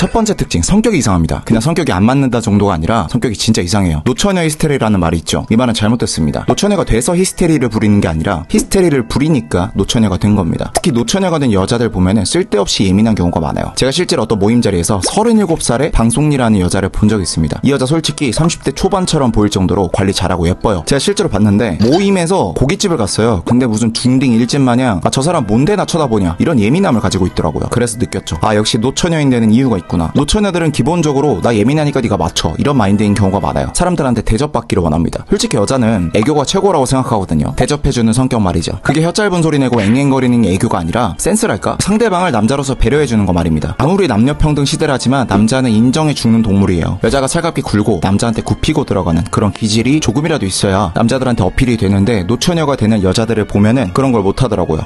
첫 번째 특징, 성격이 이상합니다. 그냥 성격이 안 맞는다 정도가 아니라 성격이 진짜 이상해요. 노처녀 히스테리라는 말이 있죠. 이 말은 잘못됐습니다. 노처녀가 돼서 히스테리를 부리는 게 아니라 히스테리를 부리니까 노처녀가 된 겁니다. 특히 노처녀가 된 여자들 보면은 쓸데없이 예민한 경우가 많아요. 제가 실제로 어떤 모임 자리에서 37살의 방송리라는 여자를 본 적이 있습니다. 이 여자 솔직히 30대 초반처럼 보일 정도로 관리 잘하고 예뻐요. 제가 실제로 봤는데 모임에서 고깃집을 갔어요. 근데 무슨 중딩 일진 마냥 저 사람 뭔데 나 쳐다보냐 이런 예민함을 가지고 있더라고요. 그래서 느꼈죠. 역시 노처녀인 데는 이유가 있구나. 노처녀들은 기본적으로 나 예민하니까 네가 맞춰 이런 마인드인 경우가 많아요. 사람들한테 대접받기를 원합니다. 솔직히 여자는 애교가 최고라고 생각하거든요. 대접해주는 성격 말이죠. 그게 혀 짧은 소리 내고 앵앵거리는 게 애교가 아니라 센스랄까? 상대방을 남자로서 배려해주는 거 말입니다. 아무리 남녀평등 시대라지만 남자는 인정해 죽는 동물이에요. 여자가 살갑게 굴고 남자한테 굽히고 들어가는 그런 기질이 조금이라도 있어야 남자들한테 어필이 되는데 노처녀가 되는 여자들을 보면은 그런 걸 못하더라고요.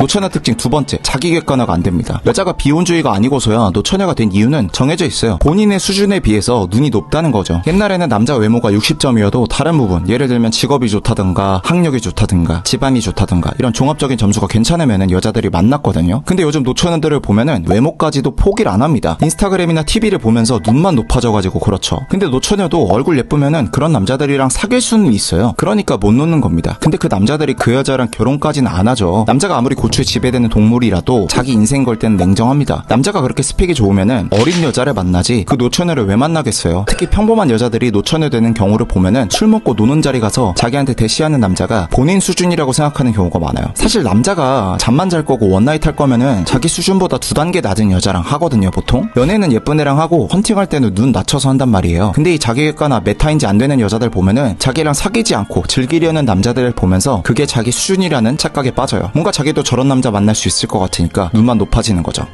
노처녀 특징 두 번째, 자기 객관화가 안 됩니다. 여자가 비혼주의가 아니고서야 노처녀가 된 이유는 정해져 있어요. 본인의 수준에 비해서 눈이 높다는 거죠. 옛날에는 남자 외모가 60점이어도 다른 부분, 예를 들면 직업이 좋다든가 학력이 좋다든가 집안이 좋다든가 이런 종합적인 점수가 괜찮으면 여자들이 만났거든요. 근데 요즘 노처녀들을 보면은 외모까지도 포기를 안 합니다. 인스타그램이나 TV를 보면서 눈만 높아져가지고 그렇죠. 근데 노처녀도 얼굴 예쁘면은 그런 남자들이랑 사귈 수는 있어요. 그러니까 못 놓는 겁니다. 근데 그 남자들이 그 여자랑 결혼까지는 안 하죠. 남자가 아무리 고추에 지배되는 동물이라도 자기 인생 걸 때는 냉정합니다. 남자가 그렇게 스펙이 좋으면은 어린 여자를 만나지 그 노처녀를 왜 만나겠어요. 특히 평범한 여자들이 노처녀 되는 경우를 보면은 술 먹고 노는 자리 가서 자기한테 대시하는 남자가 본인 수준이라고 생각하는 경우가 많아요. 사실 남자가 잠만 잘 거고 원나잇 할 거면은 자기 수준보다 2단계 낮은 여자랑 하거든요. 보통 연애는 예쁜 애랑 하고 헌팅할 때는 눈 낮춰서 한단 말이에요. 근데 이 자기객관화 메타인지 안 되는 여자들 보면은 자기랑 사귀지 않고 즐기려는 남자들을 보면서 그게 자기 수준이라는 착각에 빠져요. 뭔가 자기도 저런 남자 만날 수 있을 것 같으니까 눈만 높아지는 거죠.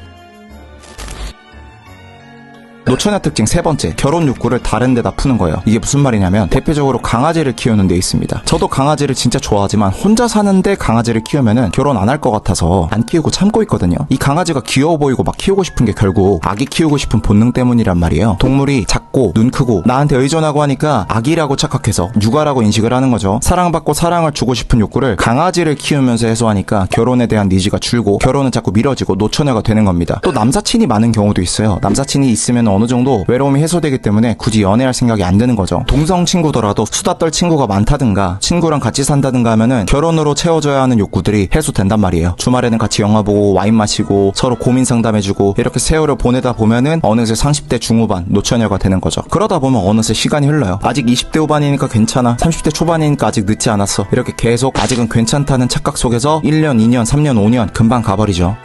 노처녀 특징 세 번째, 결혼 욕구를 다른 데다 푸는 거예요. 이게 무슨 말이냐면 대표적으로 강아지를 키우는 데 있습니다. 저도 강아지를 진짜 좋아하지만 혼자 사는데 강아지를 키우면은 결혼 안 할 것 같아서 안 키우고 참고 있거든요. 이 강아지가 귀여워 보이고 막 키우고 싶은 게 결국 아기 키우고 싶은 본능 때문이란 말이에요. 동물이 작고 눈 크고 나한테 의존하고 하니까 아기라고 착각해서 육아라고 인식을 하는 거죠. 사랑받고 사랑을 주고 싶은 욕구를 강아지를 키우면서 해소하니까 결혼에 대한 니즈가 줄고 결혼은 자꾸 미뤄지고 노처녀가 되는 겁니다. 또 남사친이 많은 경우도 있어요. 남사친이 있으면 어느 정도 외로움이 해소되기 때문에 굳이 연애할 생각이 안 드는 거죠. 동성 친구더라도 수다 떨 친구가 많다든가 친구랑 같이 산다든가 하면은 결혼으로 채워져야 하는 욕구들이 해소된단 말이에요. 주말에는 같이 영화 보고 와인 마시고 서로 고민 상담해주고 이렇게 세월을 보내다 보면은 어느새 30대 중후반 노처녀가 되는 거죠. 그러다 보면 어느새 시간이 흘러요. 아직 20대 후반이니까 괜찮아. 30대 초반이니까 아직 늦지 않았어. 이렇게 계속 아직은 괜찮다는 착각 속에서 1년, 2년, 3년, 5년 금방 가버리죠.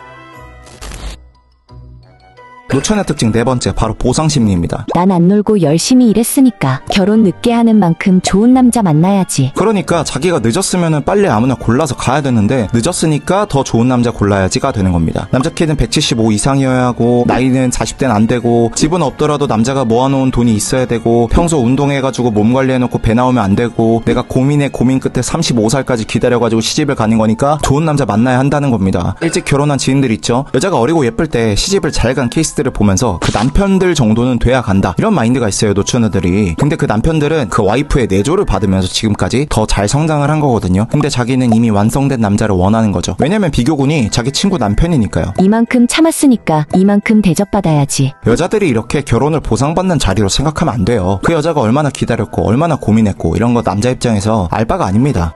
노처녀 특징 네 번째, 바로 보상심리입니다. 난 안 놀고 열심히 일했으니까 결혼 늦게 하는 만큼 좋은 남자 만나야지. 그러니까 자기가 늦었으면 빨리 아무나 골라서 가야 되는데 늦었으니까 더 좋은 남자 골라야지가 되는 겁니다. 남자 키는 175 이상이어야 하고 나이는 40대는 안 되고 집은 없더라도 남자가 모아놓은 돈이 있어야 되고 평소 운동해가지고 몸 관리해놓고 배 나오면 안 되고 내가 고민 끝에 35살까지 기다려가지고 시집을 가는 거니까 좋은 남자 만나야 한다는 겁니다. 일찍 결혼한 지인들 있죠. 여자가 어리고 예쁠 때 시집을 잘 간 케이스 를 보면서 그 남편들 정도는 돼야 간다 이런 마인드가 있어요. 노처녀들이. 근데 그 남편들은 그 와이프의 내조를 받으면서 지금까지 더 잘 성장을 한 거거든요. 근데 자기는 이미 완성된 남자를 원하는 거죠. 왜냐면 비교군이 자기 친구 남편이니까요. 이만큼 참았으니까 이만큼 대접받아야지. 여자들이 이렇게 결혼을 보상받는 자리로 생각하면 안 돼요. 그 여자가 얼마나 기다렸고 얼마나 고민했고 이런 거 남자 입장에서 알 바가 아닙니다.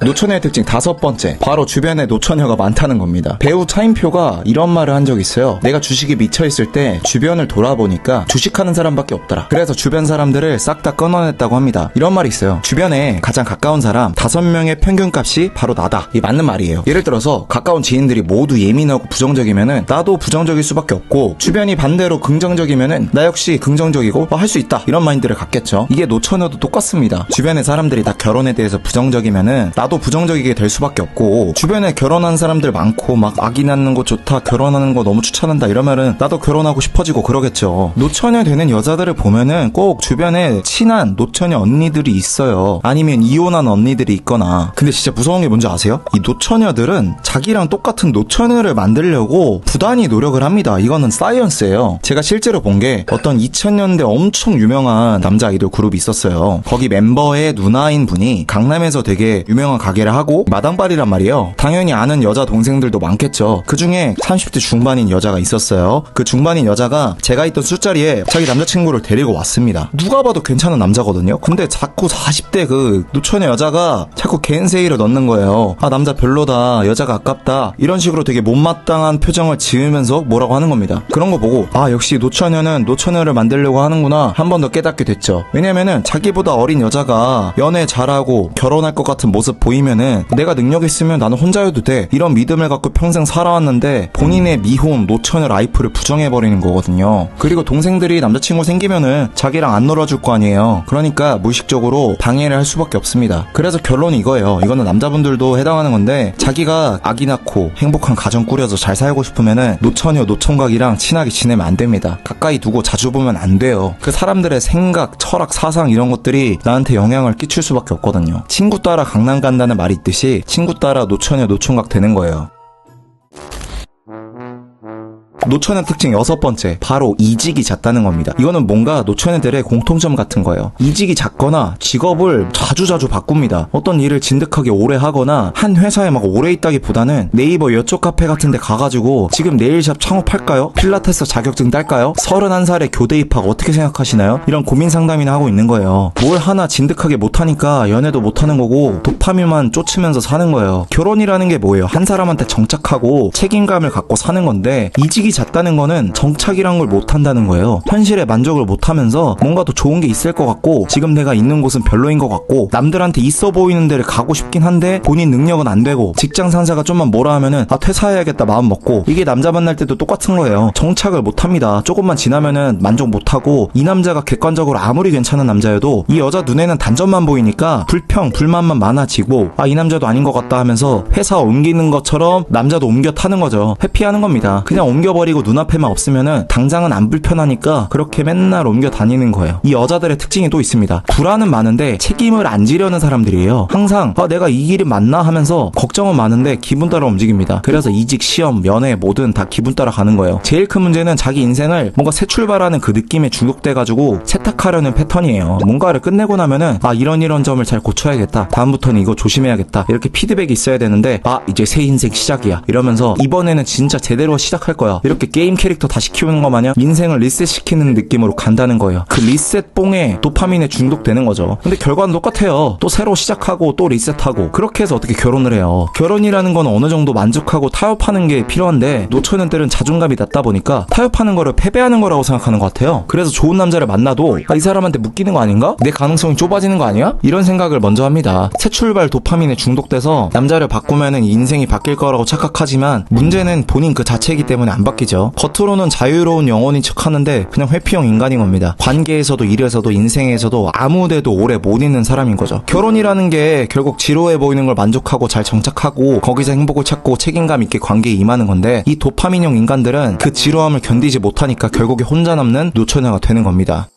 노처녀의 특징 다섯 번째, 바로 주변에 노처녀가 많다는 겁니다. 배우 차인표가 이런 말을 한 적이 있어요. 내가 주식에 미쳐있을 때 주변을 돌아보니까 주식하는 사람밖에 없더라. 그래서 주변 사람들을 싹 다 끊어냈다고 합니다. 이런 말이 있어요. 주변에 가장 가까운 사람 5명의 평균값이 바로 나다. 이게 맞는 말이에요. 예를 들어서 가까운 지인들이 모두 예민하고 부정적이면은 나도 부정적일 수밖에 없고, 주변이 반대로 긍정적이면은 나 역시 긍정적이고 할 수 있다 이런 마인드를 갖겠죠. 이게 노처녀도 똑같습니다. 주변의 사람들이 다 결혼에 대해서 부정적이면은 나도 부정적이게 될 수밖에 없고, 주변에 결혼한 사람들 많고 막 아기 낳는 거 좋다, 결혼하는 거 너무 추천한다 이러면은 나도 결혼하고 싶어지고 그러겠죠. 노처녀 되는 여자들을 보면은 꼭 주변에 친한 노처녀 언니들이 있어요. 아니면 이혼한 언니들이 있거나. 근데 진짜 무서운 게 뭔지 아세요? 이 노처녀들은 자기랑 똑같은 노처녀를 만들려고 부단히 노력을 합니다. 이거는 사이언스예요. 제가 실제로 본 게 어떤 2000년대 엄청 유명한 남자 아이돌 그룹이 있었어요. 거기 멤버의 누나인 분이 강남에서 되게 유명한 조그만 가게를 하고 마당발이란 말이에요. 당연히 아는 여자 동생들도 많겠죠. 그 중에 30대 중반인 여자가 있었어요. 그 중반인 여자가 제가 있던 술자리에 자기 남자친구를 데리고 왔습니다. 누가 봐도 괜찮은 남자거든요. 근데 자꾸 40대 그 노처녀 여자가 자꾸 겐세이를 넣는 거예요. 아, 남자 별로다, 여자가 아깝다, 이런 식으로 되게 못마땅한 표정을 지으면서 뭐라고 하는 겁니다. 그런 거 보고 아, 역시 노처녀는 노처녀를 만들려고 하는구나 한 번 더 깨닫게 됐죠. 왜냐면은 자기보다 어린 여자가 연애 잘하고 결혼할 것 같은 모습 보이면은 내가 능력 있으면 나는 혼자여도 돼, 이런 믿음을 갖고 평생 살아왔는데 본인의 미혼 노처녀 라이프를 부정해버리는 거거든요. 그리고 동생들이 남자친구 생기면은 자기랑 안 놀아줄 거 아니에요. 그러니까 무의식적으로 방해를 할 수밖에 없습니다. 그래서 결론이 이거예요. 이거는 남자분들도 해당하는 건데, 자기가 아기 낳고 행복한 가정 꾸려서 잘 살고 싶으면은 노처녀 노총각이랑 친하게 지내면 안 됩니다. 가까이 두고 자주 보면 안 돼요. 그 사람들의 생각, 철학, 사상 이런 것들이 나한테 영향을 끼칠 수밖에 없거든요. 친구 따라 강남 간다는 말이 있듯이 친구 따라 노처녀 노총각 되는 거예요. 노처녀 특징 6번째, 바로 이직이 잦다는 겁니다. 이거는 뭔가 노처녀들의 공통점 같은 거예요. 이직이 잦거나 직업을 자주자주 바꿉니다. 어떤 일을 진득하게 오래 하거나 한 회사에 막 오래 있다기보다는 네이버 여쪽 카페 같은 데 가가지고 지금 네일샵 창업할까요? 필라테스 자격증 딸까요? 31살에 교대 입학 어떻게 생각하시나요? 이런 고민 상담이나 하고 있는 거예요. 뭘 하나 진득하게 못하니까 연애도 못하는 거고 도파민만 쫓으면서 사는 거예요. 결혼이라는 게 뭐예요? 한 사람한테 정착하고 책임감을 갖고 사는 건데, 이직이 잦다는 거는 정착이란 걸 못한다는 거예요. 현실에 만족을 못하면서 뭔가 더 좋은 게 있을 것 같고, 지금 내가 있는 곳은 별로인 것 같고, 남들한테 있어 보이는 데를 가고 싶긴 한데 본인 능력은 안 되고, 직장 상사가 좀만 뭐라 하면은 아, 퇴사해야겠다 마음 먹고. 이게 남자 만날 때도 똑같은 거예요. 정착을 못합니다. 조금만 지나면은 만족 못하고, 이 남자가 객관적으로 아무리 괜찮은 남자여도 이 여자 눈에는 단점만 보이니까 불평, 불만만 많아지고, 아, 이 남자도 아닌 것 같다 하면서 회사 옮기는 것처럼 남자도 옮겨 타는 거죠. 회피하는 겁니다. 그냥 옮겨버리고 눈앞에만 없으면은 당장은 안 불편하니까 그렇게 맨날 옮겨 다니는 거예요. 이 여자들의 특징이 또 있습니다. 불안은 많은데 책임을 안 지려는 사람들이에요. 항상 아, 내가 이 길이 맞나 하면서 걱정은 많은데 기분 따라 움직입니다. 그래서 이직, 시험, 연애 뭐든 다 기분 따라 가는 거예요. 제일 큰 문제는 자기 인생을 뭔가 새 출발하는 그 느낌에 중독돼가지고 세탁하려는 패턴이에요. 뭔가를 끝내고 나면은 아, 이런 점을 잘 고쳐야겠다, 다음부터는 이거 조심해야겠다, 이렇게 피드백이 있어야 되는데, 아, 이제 새 인생 시작이야 이러면서 이번에는 진짜 제대로 시작할 거야, 이렇게 게임 캐릭터 다시 키우는 거 마냥 인생을 리셋시키는 느낌으로 간다는 거예요. 그 리셋 뽕에 도파민에 중독되는 거죠. 근데 결과는 똑같아요. 또 새로 시작하고 또 리셋하고. 그렇게 해서 어떻게 결혼을 해요? 결혼이라는 건 어느 정도 만족하고 타협하는 게 필요한데, 노처녀들은 자존감이 낮다 보니까 타협하는 거를 패배하는 거라고 생각하는 것 같아요. 그래서 좋은 남자를 만나도 아, 이 사람한테 묶이는 거 아닌가? 내 가능성이 좁아지는 거 아니야? 이런 생각을 먼저 합니다. 새 출발 도파민에 중독돼서 남자를 바꾸면은 인생이 바뀔 거라고 착각하지만, 문제는 본인 그 자체이기 때문에 안 바뀌죠. 겉으로는 자유로운 영혼인 척하는데 그냥 회피형 인간인 겁니다. 관계에서도 일에서도 인생에서도 아무데도 오래 못 있는 사람인 거죠. 결혼이라는 게 결국 지루해 보이는 걸 만족하고 잘 정착하고 거기서 행복을 찾고 책임감 있게 관계에 임하는 건데, 이 도파민형 인간들은 그 지루함을 견디지 못하니까 결국에 혼자 남는 노처녀가 되는 겁니다.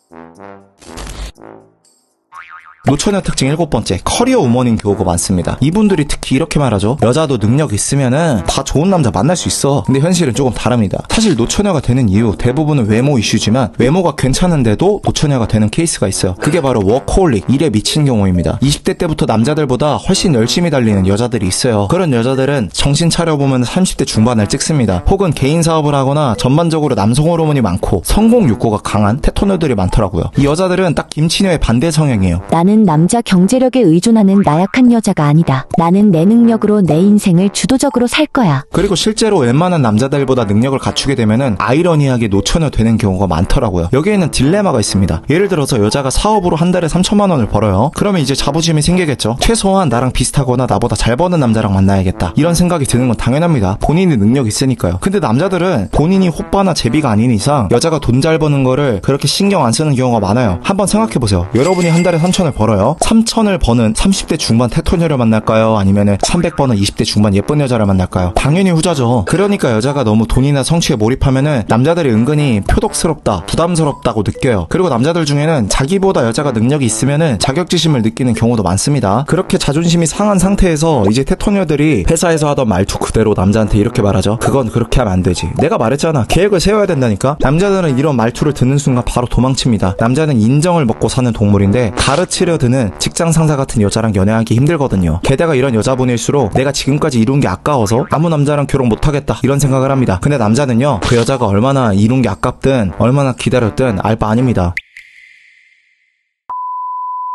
노처녀 특징 7번째, 커리어 우먼인 경우가 많습니다. 이분들이 특히 이렇게 말하죠. 여자도 능력 있으면은 다 좋은 남자 만날 수 있어. 근데 현실은 조금 다릅니다. 사실 노처녀가 되는 이유 대부분은 외모 이슈지만, 외모가 괜찮은데도 노처녀가 되는 케이스가 있어요. 그게 바로 워커홀릭, 일에 미친 경우입니다. 20대 때부터 남자들보다 훨씬 열심히 달리는 여자들이 있어요. 그런 여자들은 정신 차려보면 30대 중반을 찍습니다. 혹은 개인 사업을 하거나 전반적으로 남성 호르몬이 많고 성공 욕구가 강한 테토녀들이 많더라고요. 이 여자들은 딱 김치녀의 반대 성향이에요. 나는 남자 경제력에 의존하는 나약한 여자가 아니다. 나는 내 능력으로 내 인생을 주도적으로 살 거야. 그리고 실제로 웬만한 남자들보다 능력을 갖추게 되면은 아이러니하게 노처녀 되는 경우가 많더라고요. 여기에는 딜레마가 있습니다. 예를 들어서 여자가 사업으로 한 달에 3천만 원을 벌어요. 그러면 이제 자부심이 생기겠죠. 최소한 나랑 비슷하거나 나보다 잘 버는 남자랑 만나야겠다, 이런 생각이 드는 건 당연합니다. 본인이 능력이 있으니까요. 근데 남자들은 본인이 호빠나 제비가 아닌 이상 여자가 돈 잘 버는 거를 그렇게 신경 안 쓰는 경우가 많아요. 한번 생각해보세요. 여러분이 한 달에 3천을 벌어요. 3천을 버는 30대 중반 테토녀를 만날까요? 아니면은 300버는 20대 중반 예쁜 여자를 만날까요? 당연히 후자죠. 그러니까 여자가 너무 돈이나 성취에 몰입하면은 남자들이 은근히 표독스럽다, 부담스럽다고 느껴요. 그리고 남자들 중에는 자기보다 여자가 능력이 있으면은 자격지심을 느끼는 경우도 많습니다. 그렇게 자존심이 상한 상태에서 이제 테토녀들이 회사에서 하던 말투 그대로 남자한테 이렇게 말하죠. 그건 그렇게 하면 안 되지. 내가 말했잖아. 계획을 세워야 된다니까. 남자들은 이런 말투를 듣는 순간 바로 도망칩니다. 남자는 인정을 먹고 사는 동물인데 가르치려 스며드는 직장 상사 같은 여자랑 연애하기 힘들거든요. 게다가 이런 여자분일수록 내가 지금까지 이룬 게 아까워서 아무 남자랑 결혼 못하겠다 이런 생각을 합니다. 근데 남자는요, 그 여자가 얼마나 이룬 게 아깝든 얼마나 기다렸든 알 바 아닙니다.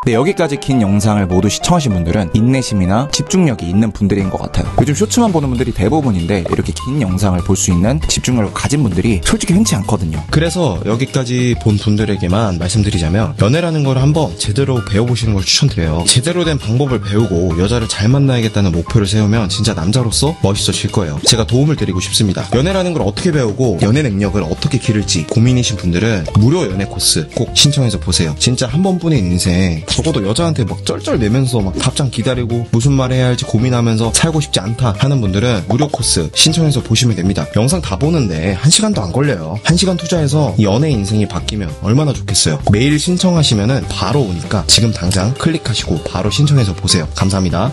네, 여기까지 긴 영상을 모두 시청하신 분들은 인내심이나 집중력이 있는 분들인 것 같아요. 요즘 쇼츠만 보는 분들이 대부분인데 이렇게 긴 영상을 볼 수 있는 집중력을 가진 분들이 솔직히 흔치 않거든요. 그래서 여기까지 본 분들에게만 말씀드리자면, 연애라는 걸 한번 제대로 배워보시는 걸 추천드려요. 제대로 된 방법을 배우고 여자를 잘 만나야겠다는 목표를 세우면 진짜 남자로서 멋있어질 거예요. 제가 도움을 드리고 싶습니다. 연애라는 걸 어떻게 배우고 연애 능력을 어떻게 기를지 고민이신 분들은 무료 연애 코스 꼭 신청해서 보세요. 진짜 한 번뿐인 인생, 적어도 여자한테 막 쩔쩔매면서 막 답장 기다리고 무슨 말 해야 할지 고민하면서 살고 싶지 않다 하는 분들은 무료 코스 신청해서 보시면 됩니다. 영상 다 보는데 1시간도 안 걸려요. 1시간 투자해서 이 연애 인생이 바뀌면 얼마나 좋겠어요. 메일 신청하시면은 바로 오니까 지금 당장 클릭하시고 바로 신청해서 보세요. 감사합니다.